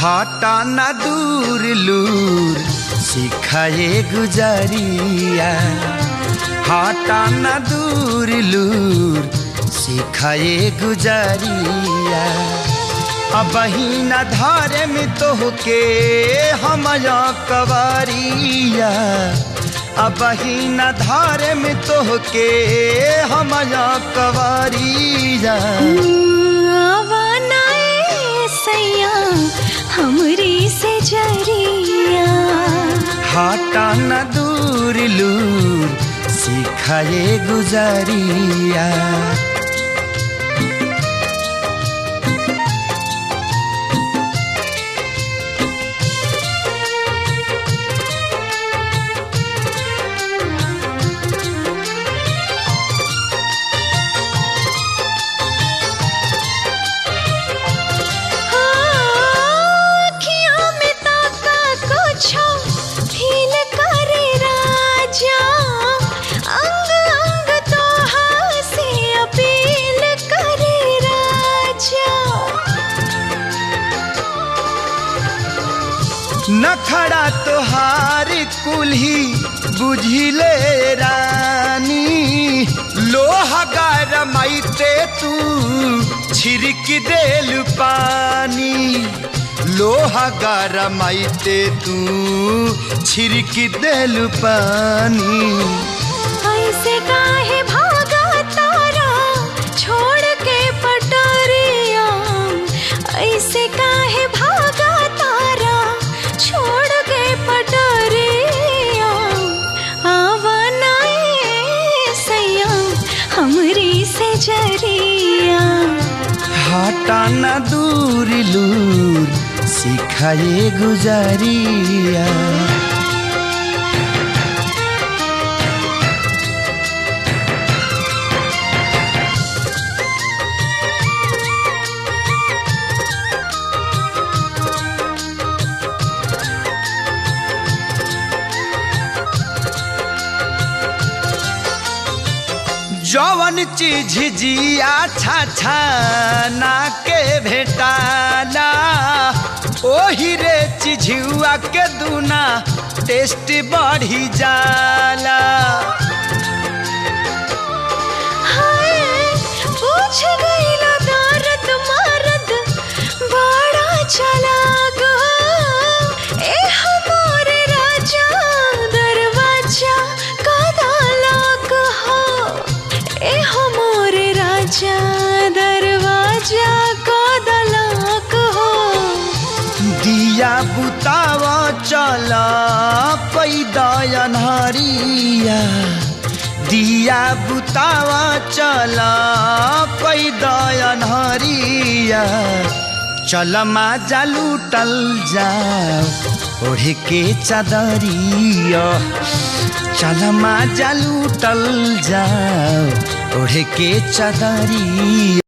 हटा न दूर लूर सिखाए गुजरिया, हटा न दूर लूर सिखाए गुजरिया। अब ही न धारे में तो के हम कवरिया, अब ही न धारे में तो के हम कवरिया। हमरी से जरिया हटा न दूर लूर सिखाए गुजरिया। नखड़ा तोहार कुल्ही बुझिले रानी, लोहा गरमाइते तू छिड़क देल पानी, लोहा गरमाइते तू छिड़क देल पानी। ऐसे काहे भागा तारा छोड़ के पटरिया, ऐसे काहे भागा तारा छोड़ के पटरिया। आवाना सैया हमरी से जरिया, हटा न दूर लूर सिखाए गुजरिया। जवन चीज जिया छा ना के भेटाला, ओही रे चिझुआ के दूना टेस्ट बढ़ी जाला। पूछ गईला दर्द मर्द बड़ा चलाक हो, ए हमारे राजा दरवाजा कदा लाक हो, ए हमारे राजा दरवाजा कदा लाक हो। दिया बुतावा चला पैदा अन्हारिया, दिया बुतावा चला पैदा अन्हारिया। चल माजा लूटल जाओ ओढ़ के चादरिया, चल माजा लूटल जाओ ओढ़ के चादरिया।